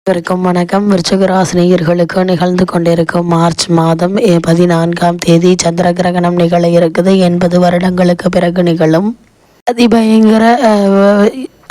வணக்கம். விருச்சிக ராசினியர்களுக்கு நிகழ்ந்து கொண்டிருக்கும் மார்ச் மாதம் 14ஆம் தேதி சந்திர கிரகணம் நிகழ இருக்குது. 80 வருடங்களுக்கு பிறகு நிகழும்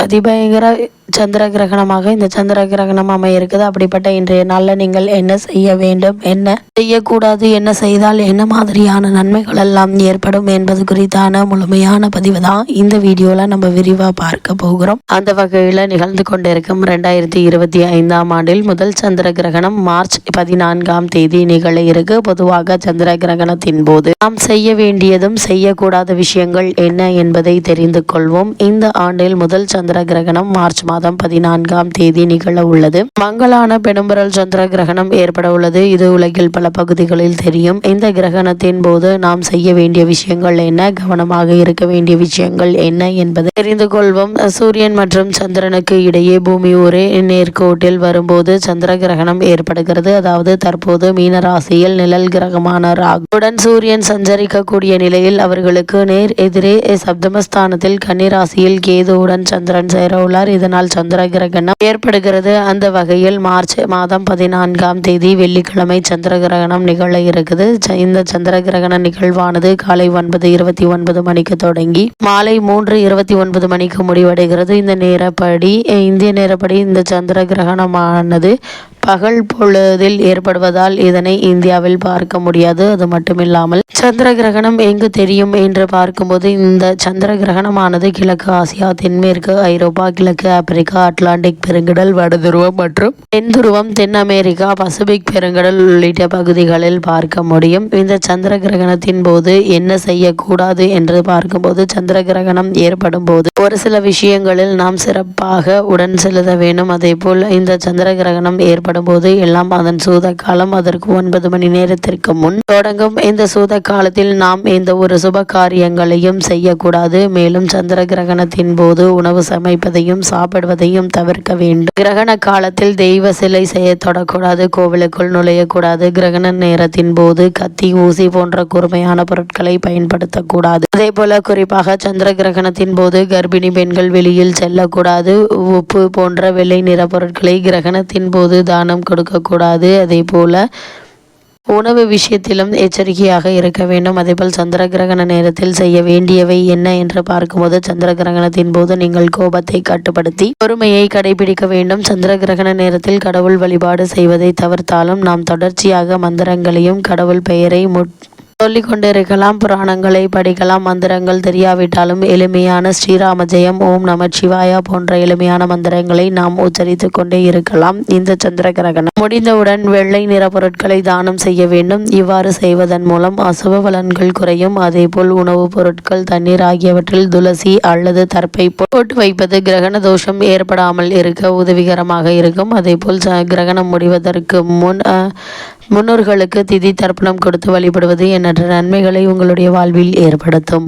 அதிபயங்கர சந்திர கிரகணமாக இந்த சந்திர கிரகணம் அமைய இருக்குது. அப்படிப்பட்ட இன்றைய நாளில் நீங்கள் என்ன செய்ய வேண்டும், என்ன செய்யக்கூடாது, என்ன செய்தால் என்ன மாதிரியான நன்மைகள் எல்லாம் ஏற்படும் என்பது குறித்தான முழுமையான பதிவு தான் இந்த வீடியோவில் நம்ம விரிவாக பார்க்க போகிறோம். அந்த வகையில் நிகழ்ந்து கொண்டிருக்கும் 2025ஆம் ஆண்டில் முதல் சந்திர கிரகணம் மார்ச் 14ஆம் தேதி நிகழ இருக்கு. பொதுவாக சந்திர கிரகணத்தின் போது நாம் செய்ய வேண்டியதும் செய்யக்கூடாத விஷயங்கள் என்ன என்பதை தெரிந்து கொள்வோம். இந்த ஆண்டில் முதல் சந்திர கிரகணம் மார்ச் மாதம் 14ஆம் தேதி நிகழ உள்ளது. மங்களான பெரும்பரல் சந்திர கிரகணம் ஏற்பட உள்ளது. இது உலகில் பல பகுதிகளில் தெரியும். இந்த கிரகணத்தின் போது நாம் செய்ய வேண்டிய விஷயங்கள் என்ன, கவனமாக இருக்க வேண்டிய விஷயங்கள் என்ன என்பதை தெரிந்து கொள்வோம். சூரியன் மற்றும் சந்திரனுக்கு இடையே பூமி ஒரே நேர்கோட்டில் வரும்போது சந்திர கிரகணம் ஏற்படுகிறது. அதாவது தற்போது மீன ராசியில் நிழல் கிரகமான ராகுடன் சூரியன் சஞ்சரிக்கக்கூடிய நிலையில் அவர்களுக்கு நேர் எதிரே சப்தமஸ்தானத்தில் கன்னி ராசியில் கேதுவுடன் சந்திரன் சேர உள்ளார். இதனால் சந்திர கிரகணம் ஏற்படுகிறது. அந்த வகையில் மார்ச் மாதம் 14ஆம் தேதி வெள்ளிக்கிழமை சந்திர கிரகணம் நிகழ இருக்குது. இந்த சந்திர கிரகண நிகழ்வானது காலை 9:29 மணிக்கு தொடங்கி மாலை 3:29 மணிக்கு முடிவடைகிறது. இந்திய நேரப்படி இந்த சந்திர கிரகணமானது பகல் பொழுதில் ஏற்படுவதால் இதனை இந்தியாவில் பார்க்க முடியாது. அது மட்டுமில்லாமல் சந்திர கிரகணம் எங்கு தெரியும் என்று பார்க்கும்போது இந்த சந்திர கிரகணமானது கிழக்கு ஆசியா, தென்மேற்கு ஐரோப்பா, கிழக்கு ஆப்பிரிக்கா, அட்லாண்டிக் பெருங்கடல், வடதுருவம் மற்றும் தென்துருவம், தென் அமெரிக்கா, பசிபிக் பெருங்கடல் உள்ளிட்ட பகுதிகளில் பார்க்க முடியும். இந்த சந்திர கிரகணத்தின் போது என்ன செய்யக்கூடாது என்று பார்க்கும்போது சந்திர கிரகணம் ஏற்படும் போது ஒரு சில விஷயங்களில் நாம் சிறப்பாக உடன் செலுத்த வேண்டும். அதே போல் இந்த சந்திர கிரகணம் ஏற்படும் போது எல்லாம் அதன் சூத காலம் அதற்கு 9 மணி நேரத்திற்கு முன் தொடங்கும். இந்த சூத காலத்தில் நாம் எந்த ஒரு சுப காரியங்களையும் செய்யக்கூடாது. மேலும் சந்திர கிரகணத்தின் போது உணவு சமைப்பதையும் சாப்பிடுவதையும் தவிர்க்க வேண்டும். கிரகண காலத்தில் தெய்வ சிலை செய்ய தொடக்கூடாது, கோவிலுக்குள் நுழையக்கூடாது. கிரகண நேரத்தின் போது கத்தி, ஊசி போன்ற கூர்மையான பொருட்களை பயன்படுத்தக்கூடாது. அதே போல குறிப்பாக சந்திர கிரகணத்தின் போது கர்ப்பிணி பெண்கள் வெளியில் செல்லக்கூடாது. உப்பு போன்ற வெள்ளை நிற பொருட்களை கிரகணத்தின் போது தானம் கொடுக்கக்கூடாது. அதே போல உணவு விஷயத்திலும் எச்சரிக்கையாக இருக்க வேண்டும். அதேபோல் சந்திர கிரகண நேரத்தில் செய்ய வேண்டியவை என்ன என்று பார்க்கும்போது சந்திர கிரகணத்தின் போது நீங்கள் கோபத்தை கட்டுப்படுத்தி பொறுமையை கடைபிடிக்க வேண்டும். சந்திர கிரகண நேரத்தில் கடவுள் வழிபாடு செய்வதை தவிர்த்தாலும் நாம் தொடர்ச்சியாக மந்திரங்களையும் கடவுள் பெயரை சொல்லிக் கொண்டிருக்கலாம். புராணங்களை படிக்கலாம். மந்திரங்கள் தெரியாவிட்டாலும் எளிமையான ஸ்ரீராம ஜெயம், ஓம் நமச்சிவாயா போன்ற எளிமையான மந்திரங்களை நாம் உச்சரித்து கொண்டே இருக்கலாம். இந்த சந்திர கிரகணம் முடிந்தவுடன் வெள்ளை நிற பொருட்களை தானம் செய்ய வேண்டும். இவ்வாறு செய்வதன் மூலம் அசுப பலன்கள் குறையும். அதேபோல் உணவுப் பொருட்கள், தண்ணீர் ஆகியவற்றில் துளசி அல்லது தர்ப்பை போட்டு வைப்பது கிரகண தோஷம் ஏற்படாமல் இருக்க உதவிகரமாக இருக்கும். அதேபோல் கிரகணம் முடிவதற்கு முன்னோர்களுக்கு திதி தர்ப்பணம் கொடுத்து வழிபடுவது எண்ணற்ற நன்மைகளை உங்களுடைய வாழ்வில் ஏற்படுத்தும்.